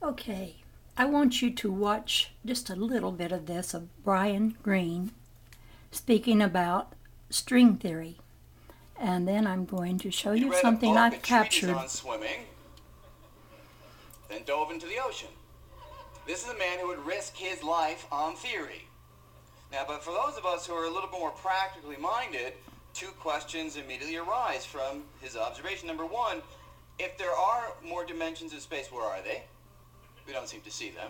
Okay, I want you to watch just a little bit of this of Brian Greene speaking about string theory. And then I'm going to show you something I've captured. On swimming, then dove into the ocean. This is a man who would risk his life on theory. Now, but for those of us who are a little bit more practically minded, two questions immediately arise from his observation. Number one, if there are more dimensions of space, where are they? We don't seem to see them.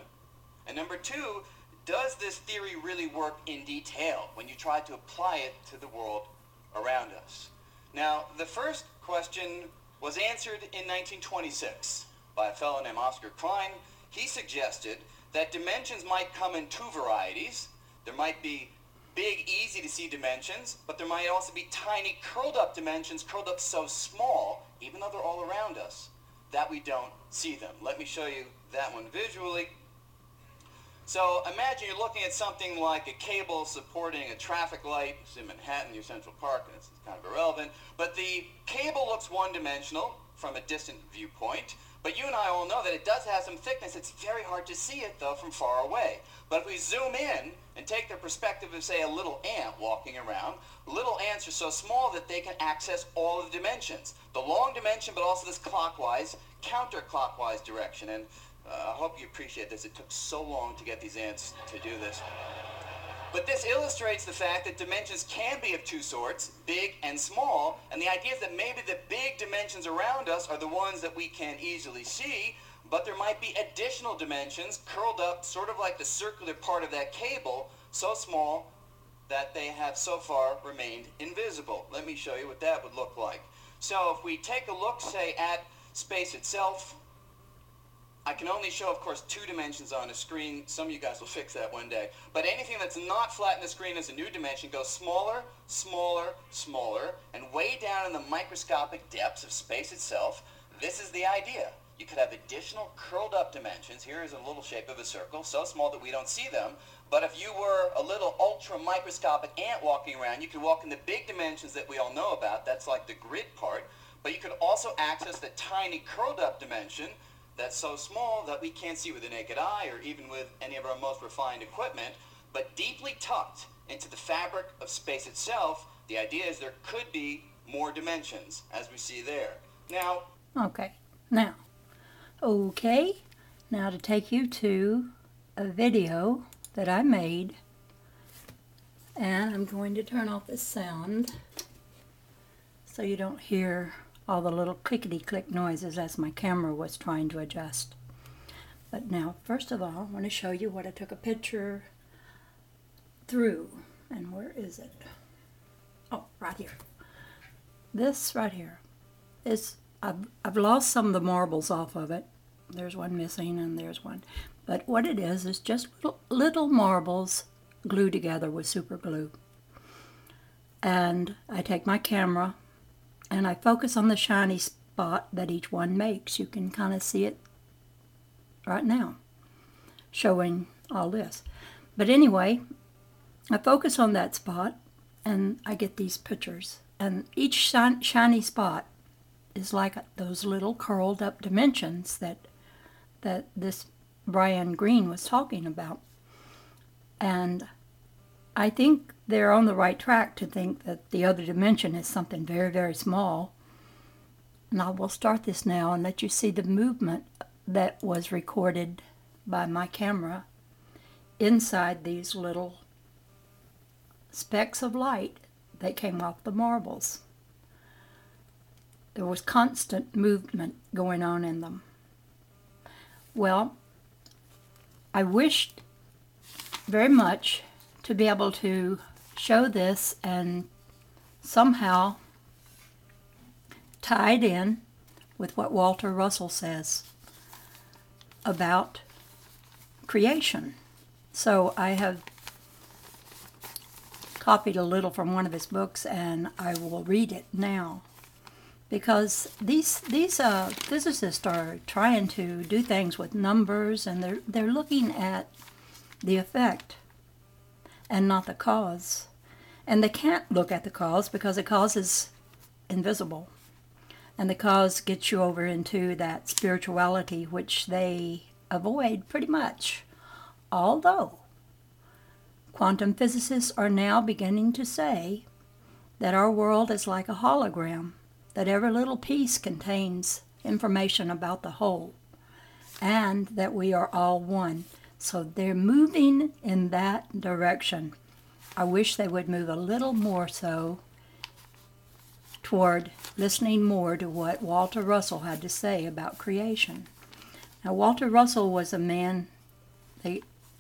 And number two, does this theory really work in detail when you try to apply it to the world around us? Now, the first question was answered in 1926 by a fellow named Oscar Klein. He suggested that dimensions might come in two varieties. There might be big, easy-to-see dimensions, but there might also be tiny, curled-up dimensions, curled up so small, even though they're all around us, that we don't see them. Let me show you that one visually. So imagine you're looking at something like a cable supporting a traffic light. It's in Manhattan, your Central Park, and it's kind of irrelevant. But the cable looks one-dimensional from a distant viewpoint. But you and I all know that it does have some thickness. It's very hard to see it, though, from far away. But if we zoom in and take the perspective of, say, a little ant walking around, little ants are so small that they can access all of the dimensions. The long dimension, but also this clockwise, counterclockwise direction. And I hope you appreciate this. It took so long to get these ants to do this. But this illustrates the fact that dimensions can be of two sorts, big and small, and the idea is that maybe the big dimensions around us are the ones that we can easily see, but there might be additional dimensions curled up sort of like the circular part of that cable, so small that they have so far remained invisible. Let me show you what that would look like. So if we take a look, say, at space itself, I can only show, of course, two dimensions on a screen. Some of you guys will fix that one day. But anything that's not flat in the screen as a new dimension goes smaller, smaller, smaller, and way down in the microscopic depths of space itself. This is the idea. You could have additional curled up dimensions. Here is a little shape of a circle, so small that we don't see them. But if you were a little ultra microscopic ant walking around, you could walk in the big dimensions that we all know about. That's like the grid part. But you could also access the tiny curled up dimension that's so small that we can't see with the naked eye or even with any of our most refined equipment, but deeply tucked into the fabric of space itself, the idea is there could be more dimensions, as we see there. Now, now to take you to a video that I made, and I'm going to turn off the sound so you don't hear all the little clickety-click noises as my camera was trying to adjust. But now, first of all, I want to show you what I took a picture through. And where is it? Oh, right here. This right here is, I've lost some of the marbles off of it. There's one missing and there's one. But what it is just little marbles glued together with super glue. And I take my camera and I focus on the shiny spot that each one makes. You can kind of see it right now, showing all this. But anyway, I focus on that spot, and I get these pictures. And each shiny spot is like those little curled up dimensions that this Brian Greene was talking about. And I think they're on the right track to think that the other dimension is something very, very small. And I will start this now and let you see the movement that was recorded by my camera inside these little specks of light that came off the marbles. There was constant movement going on in them. Well, I wished very much to be able to show this and somehow tie it in with what Walter Russell says about creation. So I have copied a little from one of his books, and I will read it now, because these physicists are trying to do things with numbers, and they're looking at the effect and not the cause. And they can't look at the cause because the cause is invisible. And the cause gets you over into that spirituality which they a void, pretty much. Although quantum physicists are now beginning to say that our world is like a hologram, that every little piece contains information about the whole, and that we are all one. So they're moving in that direction. I wish they would move a little more so toward listening more to what Walter Russell had to say about creation. Now, Walter Russell was a man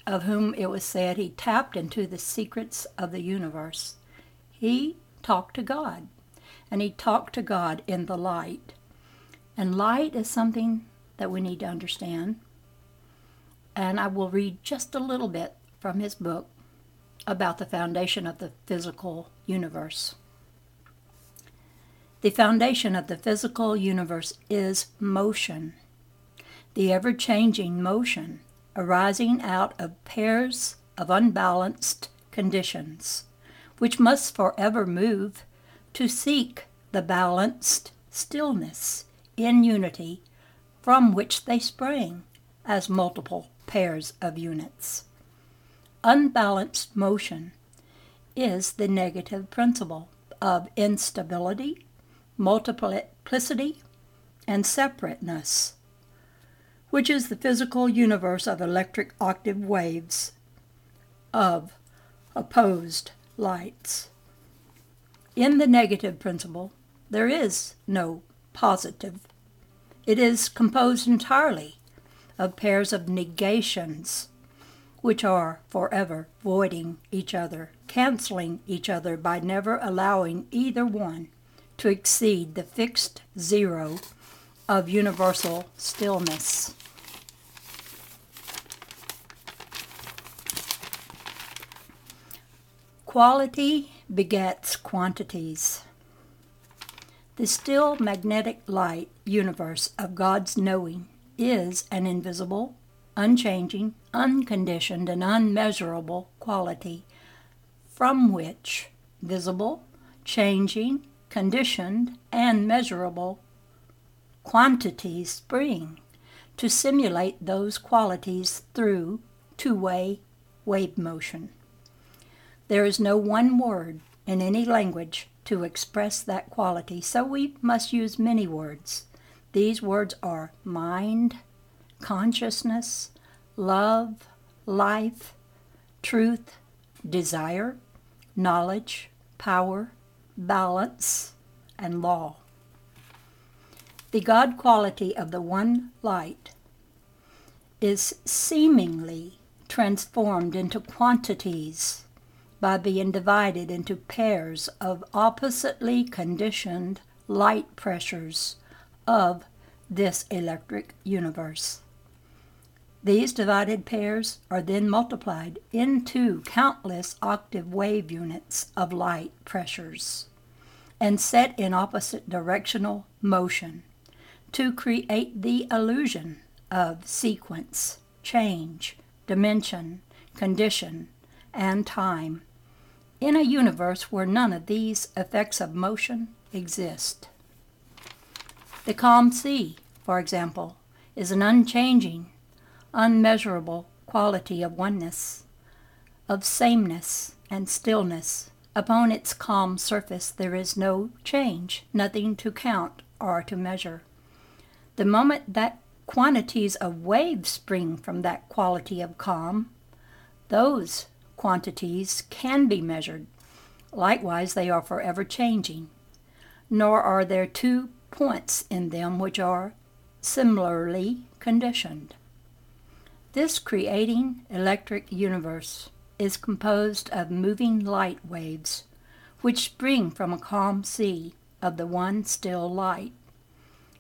of whom it was said he tapped into the secrets of the universe. He talked to God, and he talked to God in the light. And light is something that we need to understand. And I will read just a little bit from his book about the foundation of the physical universe. The foundation of the physical universe is motion, the ever-changing motion arising out of pairs of unbalanced conditions, which must forever move to seek the balanced stillness in unity from which they sprang as multiple pairs of units. Unbalanced motion is the negative principle of instability, multiplicity, and separateness, which is the physical universe of electric octave waves of opposed lights. In the negative principle, there is no positive. It is composed entirely of pairs of negations, which are forever voiding each other, canceling each other by never allowing either one to exceed the fixed zero of universal stillness. Quality begets quantities. The still magnetic light universe of God's knowing is an invisible, unchanging, unconditioned, and unmeasurable quality from which visible, changing, conditioned, and measurable quantities spring to simulate those qualities through two-way wave motion. There is no one word in any language to express that quality, so we must use many words. These words are mind, consciousness, love, life, truth, desire, knowledge, power, balance, and law. The God quality of the one light is seemingly transformed into quantities by being divided into pairs of oppositely conditioned light pressures of this electric universe. These divided pairs are then multiplied into countless octave wave units of light pressures and set in opposite directional motion to create the illusion of sequence, change, dimension, condition, and time in a universe where none of these effects of motion exist. The calm sea, for example, is an unchanging, unmeasurable quality of oneness, of sameness and stillness. Upon its calm surface there is no change, nothing to count or to measure. The moment that quantities of waves spring from that quality of calm, those quantities can be measured. Likewise, they are forever changing, nor are there two points in them which are similarly conditioned. This creating electric universe is composed of moving light waves which spring from a calm sea of the one still light.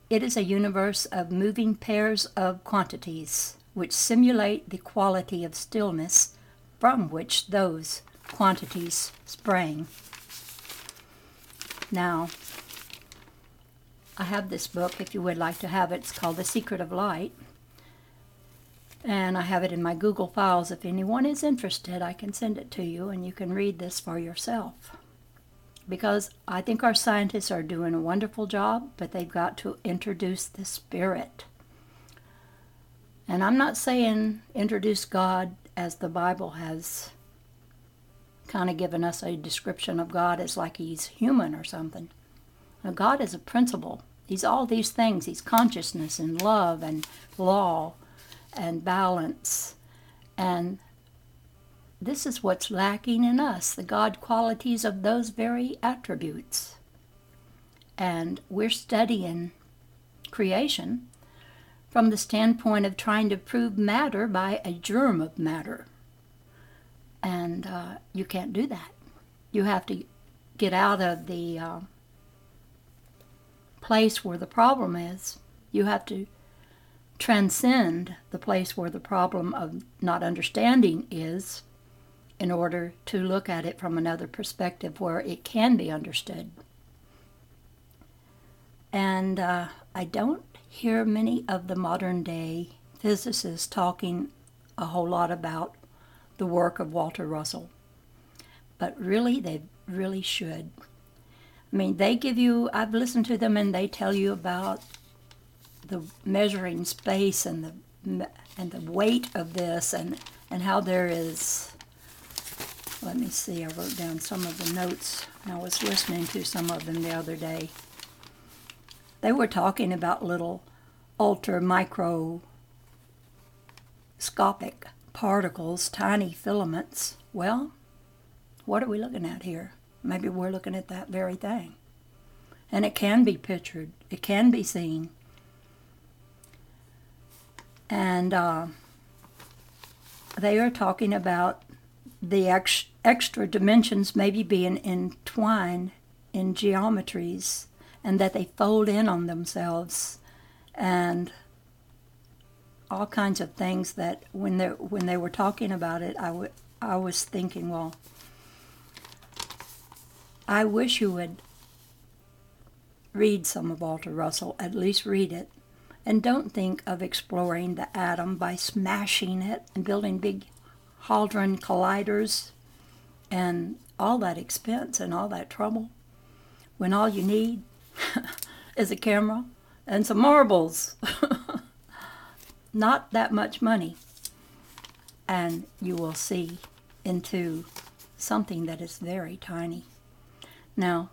It is a universe of moving pairs of quantities which simulate the quality of stillness from which those quantities sprang. Now, I have this book, if you would like to have it. It's called The Secret of Light. And I have it in my Google Files. If anyone is interested, I can send it to you and you can read this for yourself. Because I think our scientists are doing a wonderful job, but they've got to introduce the spirit. And I'm not saying introduce God as the Bible has kind of given us a description of God as like he's human or something. Now, God is a principle. He's all these things. He's consciousness and love and law and balance. And this is what's lacking in us, the God qualities of those very attributes. And we're studying creation from the standpoint of trying to prove matter by a germ of matter. And you can't do that. You have to get out of the place where the problem is. You have to transcend the place where the problem of not understanding is in order to look at it from another perspective where it can be understood. And I don't hear many of the modern day physicists talking a whole lot about the work of Walter Russell. But really, they really should. I mean, they give you, I've listened to them and they tell you about the measuring space and the weight of this and how there is, let me see, I wrote down some of the notes. I was listening to some of them the other day. They were talking about little ultra microscopic particles, tiny filaments. Well, what are we looking at here? Maybe we're looking at that very thing. And it can be pictured. It can be seen. And they are talking about the extra dimensions maybe being entwined in geometries and that they fold in on themselves and all kinds of things that when they were talking about it, I was thinking, well, I wish you would read some of Walter Russell, at least read it, and don't think of exploring the atom by smashing it and building big hadron colliders and all that expense and all that trouble, when all you need is a camera and some marbles. Not that much money. And you will see into something that is very tiny. Now,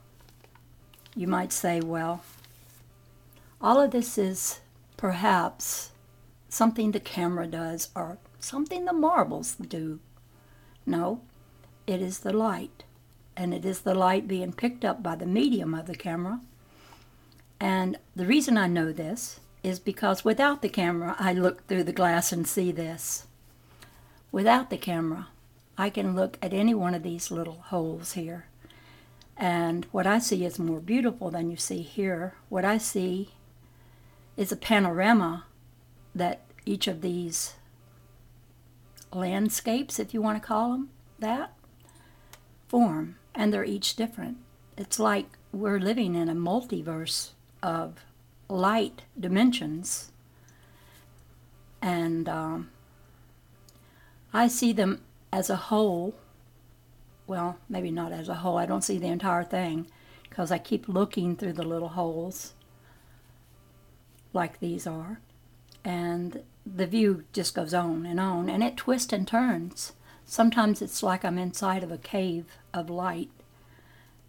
you might say, well, all of this is perhaps something the camera does or something the marbles do. No, it is the light. And it is the light being picked up by the medium of the camera. And the reason I know this is because without the camera, I look through the glass and see this. Without the camera, I can look at any one of these little holes here. And what I see is more beautiful than you see here. What I see is a panorama that each of these landscapes, if you want to call them that, form. And they're each different. It's like we're living in a multiverse of light dimensions. And I see them as a whole. Well, maybe not as a whole. I don't see the entire thing because I keep looking through the little holes like these are. And the view just goes on, and it twists and turns. Sometimes it's like I'm inside of a cave of light,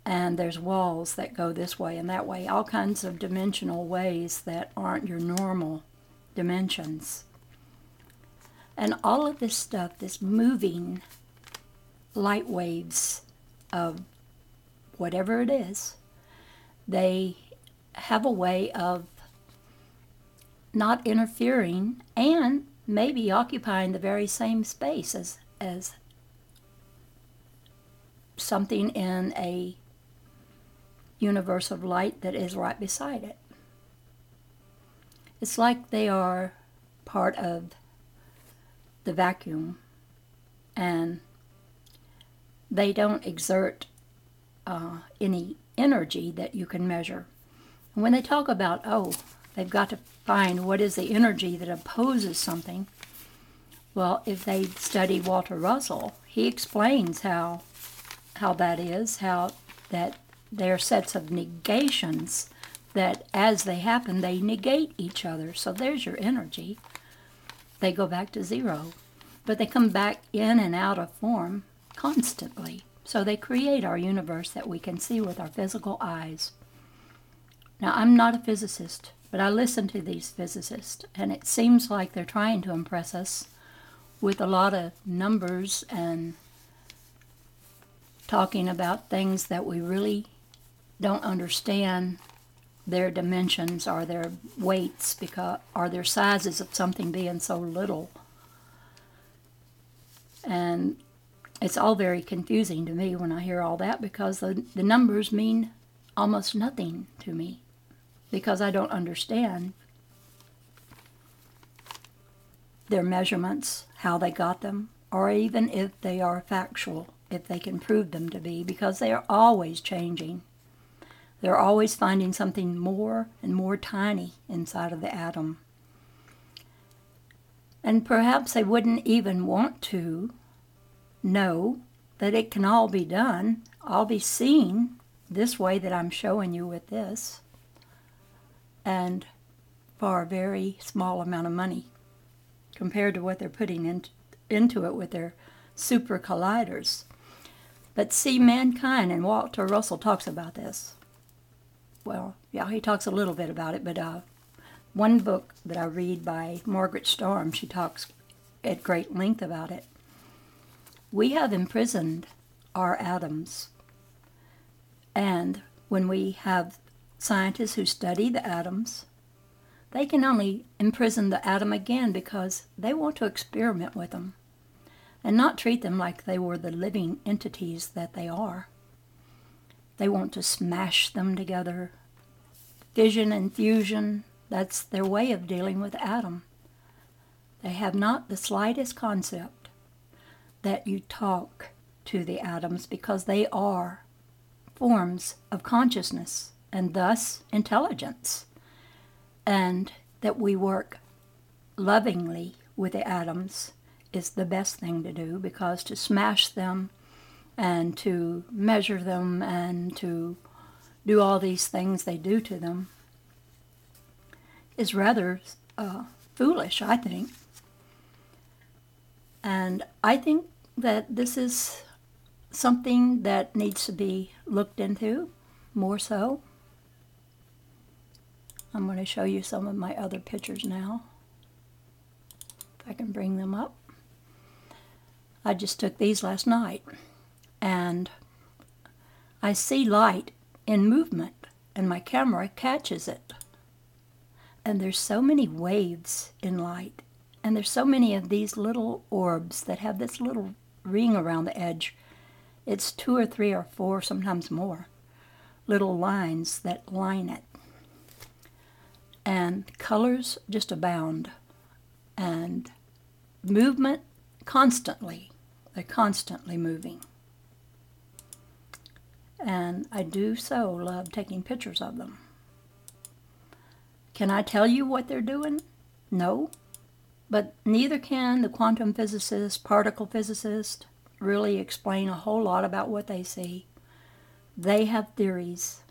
and there's walls that go this way and that way, all kinds of dimensional ways that aren't your normal dimensions. And all of this stuff, this moving light waves of whatever it is, they have a way of not interfering and maybe occupying the very same space as something in a universe of light that is right beside it. It's like they are part of the vacuum and they don't exert any energy that you can measure. And when they talk about, they've got to find what is the energy that opposes something, well, if they study Walter Russell, he explains how that is, how that they are sets of negations that as they happen, they negate each other. So there's your energy. they go back to zero. But they come back in and out of form constantly. So they create our universe that we can see with our physical eyes. Now, I'm not a physicist, but I listen to these physicists, and it seems like they're trying to impress us with a lot of numbers and talking about things that we really don't understand their dimensions or their weights or their sizes of something being so little. And it's all very confusing to me when I hear all that, because the numbers mean almost nothing to me, because I don't understand their measurements, how they got them, or even if they are factual, if they can prove them to be, because they are always changing. They're always finding something more and more tiny inside of the atom. And perhaps they wouldn't even want to know that it can all be done, all be seen this way that I'm showing you with this, and for a very small amount of money compared to what they're putting into it with their super colliders. But see, mankind, and Walter Russell talks about this. Well, yeah, he talks a little bit about it, but one book that I read by Margaret Storm, she talks at great length about it. We have imprisoned our atoms. And when we have scientists who study the atoms, they can only imprison the atom again because they want to experiment with them and not treat them like they were the living entities that they are. They want to smash them together. Fission and fusion, that's their way of dealing with the atom. They have not the slightest concept that you talk to the atoms, because they are forms of consciousness and thus intelligence, and that we work lovingly with the atoms is the best thing to do, because to smash them and to measure them and to do all these things they do to them is rather foolish, I think. And I think that this is something that needs to be looked into more so. I'm going to show you some of my other pictures now, if I can bring them up. I just took these last night, and I see light in movement, and my camera catches it. And there's so many waves in light, and there's so many of these little orbs that have this little ring around the edge. It's 2 or 3 or 4, sometimes more, little lines that line it. And colors just abound, and movement constantly. They're constantly moving. And I do so love taking pictures of them. Can I tell you what they're doing? No. But neither can the quantum physicist, particle physicist, really explain a whole lot about what they see. They have theories.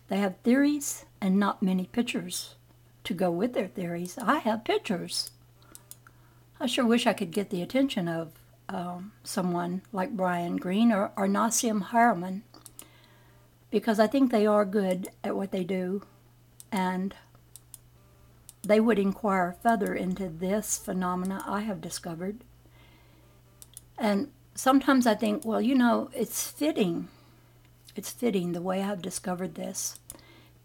They have theories and not many pictures to go with their theories. I have pictures. I sure wish I could get the attention of someone like Brian Greene or Nassim Haramein, because I think they are good at what they do, and they would inquire further into this phenomena I have discovered. And sometimes I think, well, you know, it's fitting the way I've discovered this,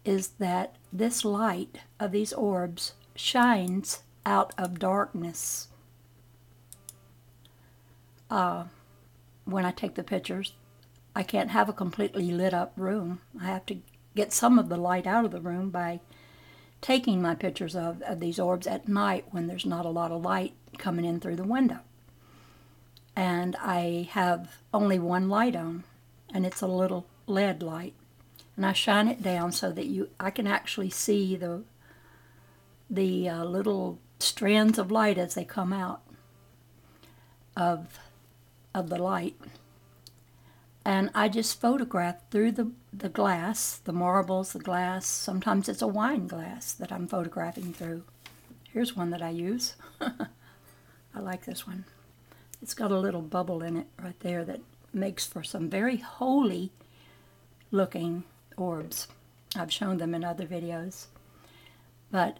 is that this light of these orbs shines out of darkness. When I take the pictures, I can't have a completely lit up room. I have to get some of the light out of the room by taking my pictures of these orbs at night when there's not a lot of light coming in through the window. And I have only one light on, and it's a little LED light. And I shine it down so that I can actually see the little strands of light as they come out of the light. And I just photograph through the glass, the marbles, the glass. Sometimes it's a wine glass that I'm photographing through. Here's one that I use. I like this one. It's got a little bubble in it right there that makes for some very holy looking orbs. I've shown them in other videos. But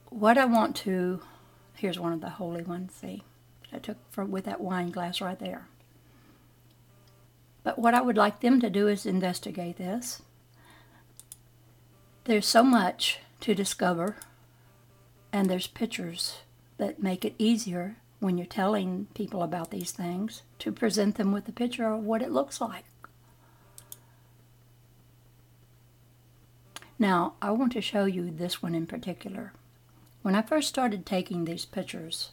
what I want to, here's one of the holy ones, see, I took with that wine glass right there. But what I would like them to do is investigate this. There's so much to discover, and there's pictures that make it easier when you're telling people about these things to present them with a picture of what it looks like. Now, I want to show you this one in particular. When I first started taking these pictures,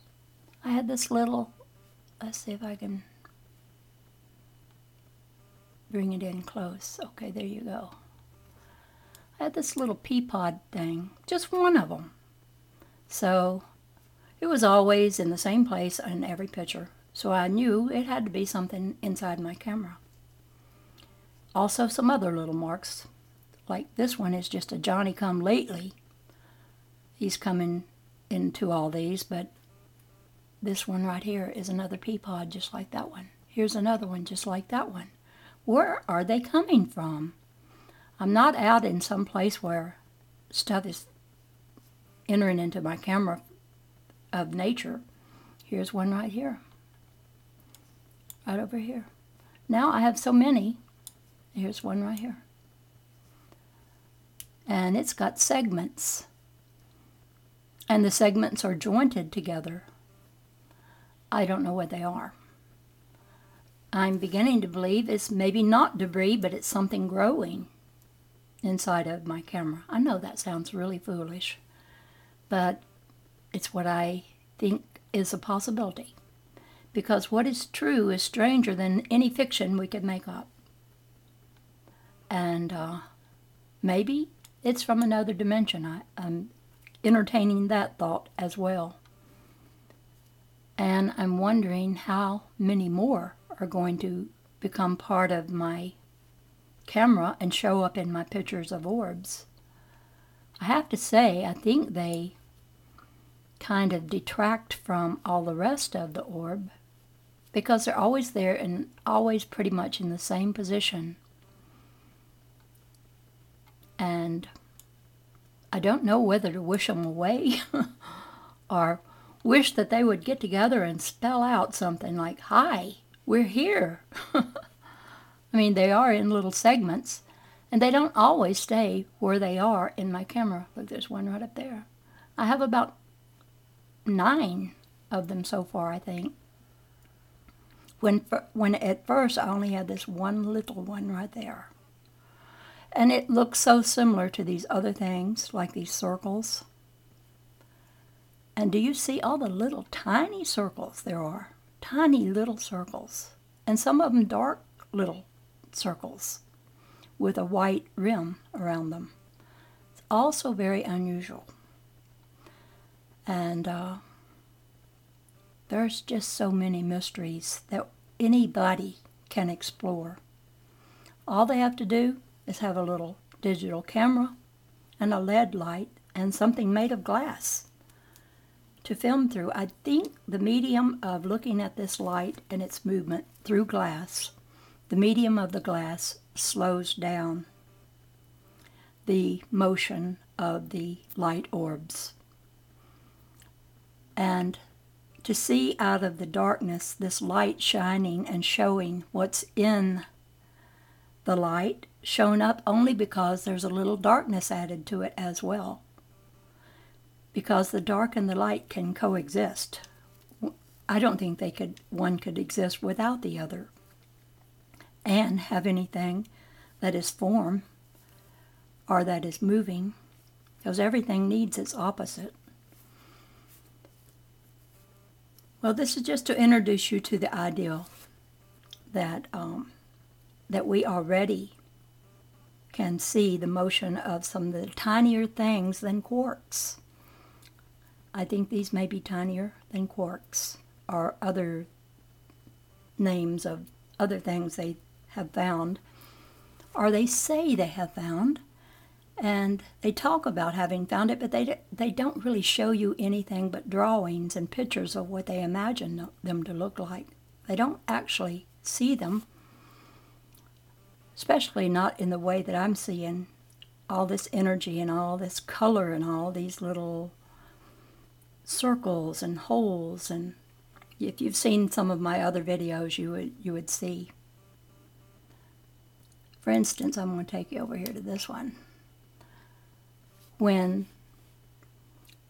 I had this little, let's see if I can bring it in close. Okay, there you go. I had this little pea pod thing, just one of them. So it was always in the same place in every picture. So I knew it had to be something inside my camera. Also some other little marks. Like this one is just a Johnny come lately. He's coming into all these, but this one right here is another pea pod just like that one. Here's another one just like that one. Where are they coming from? I'm not out in some place where stuff is entering into my camera of nature. Here's one right here. Right over here. Now I have so many. Here's one right here. And it's got segments. And the segments are jointed together. I don't know what they are. I'm beginning to believe it's maybe not debris, but it's something growing inside of my camera. I know that sounds really foolish, but it's what I think is a possibility. Because what is true is stranger than any fiction we could make up. And maybe it's from another dimension. I'm entertaining that thought as well. And I'm wondering how many more are going to become part of my camera and show up in my pictures of orbs. I have to say, I think they kind of detract from all the rest of the orb because they're always there and always pretty much in the same position. And I don't know whether to wish them away or wish that they would get together and spell out something like, "Hi, we're here." I mean, they are in little segments, and they don't always stay where they are in my camera. Look, there's one right up there. I have about 9 of them so far, I think. When at first I only had this one little one right there. And it looks so similar to these other things, like these circles. And do you see all the little tiny circles there are? Tiny little circles. And some of them dark little circles with a white rim around them. It's also very unusual. And there's just so many mysteries that anybody can explore. All they have to do is have a little digital camera and a LED light and something made of glass to film through. I think the medium of looking at this light and its movement through glass, the medium of the glass slows down the motion of the light orbs. And to see out of the darkness this light shining and showing what's in the light, shown up only because there's a little darkness added to it as well. Because the dark and the light can coexist. I don't think one could exist without the other and have anything that is form or that is moving, because everything needs its opposite. Well, this is just to introduce you to the idea that that we already can see the motion of some of the tinier things than quarks. I think these may be tinier than quarks, or other names of other things they have found, or they say they have found. And they talk about having found it, but they don't really show you anything but drawings and pictures of what they imagine them to look like. They don't actually see them, especially not in the way that I'm seeing all this energy and all this color and all these little circles and holes. And if you've seen some of my other videos, you would see. For instance, I'm going to take you over here to this one. When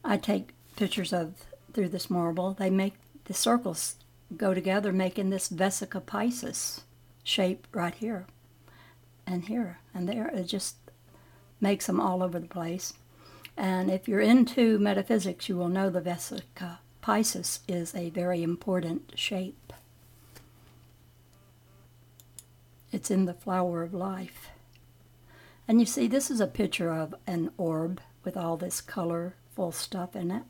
I take pictures of through this marble, they make the circles go together, making this vesica piscis shape right here and here and there. It just makes them all over the place. And if you're into metaphysics, you will know the vesica piscis is a very important shape. It's in the flower of life. And you see, this is a picture of an orb with all this colorful stuff in it.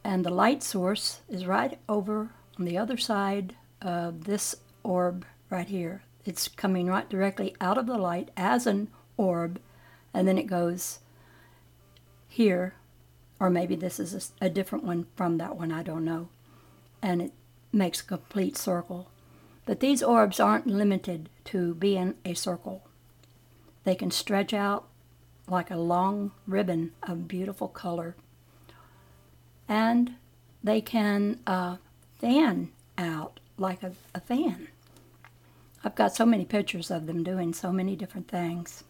And the light source is right over on the other side of this orb right here. It's coming right directly out of the light as an orb, and then it goes here, or maybe this is a different one from that one, I don't know. And it makes a complete circle. But these orbs aren't limited to being a circle. They can stretch out like a long ribbon of beautiful color. And they can fan out like a fan. I've got so many pictures of them doing so many different things.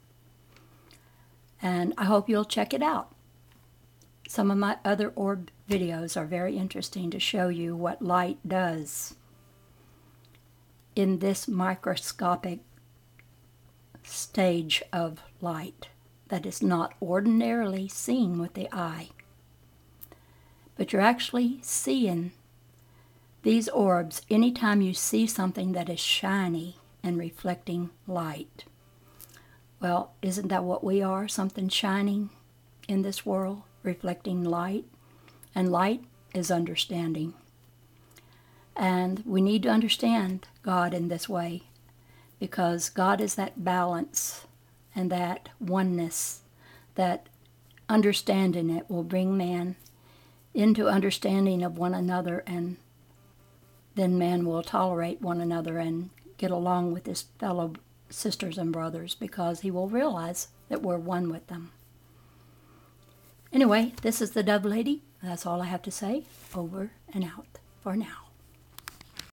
And I hope you'll check it out. Some of my other orb videos are very interesting to show you what light does in this microscopic stage of light that is not ordinarily seen with the eye. But you're actually seeing these orbs anytime you see something that is shiny and reflecting light. Well, isn't that what we are? Something shining in this world, reflecting light. And light is understanding. And we need to understand God in this way, because God is that balance and that oneness, that understanding it will bring man into understanding of one another, and then man will tolerate one another and get along with his fellow sisters and brothers, because he will realize that we're one with them. Anyway, this is the Dove Lady. That's all I have to say. Over and out for now.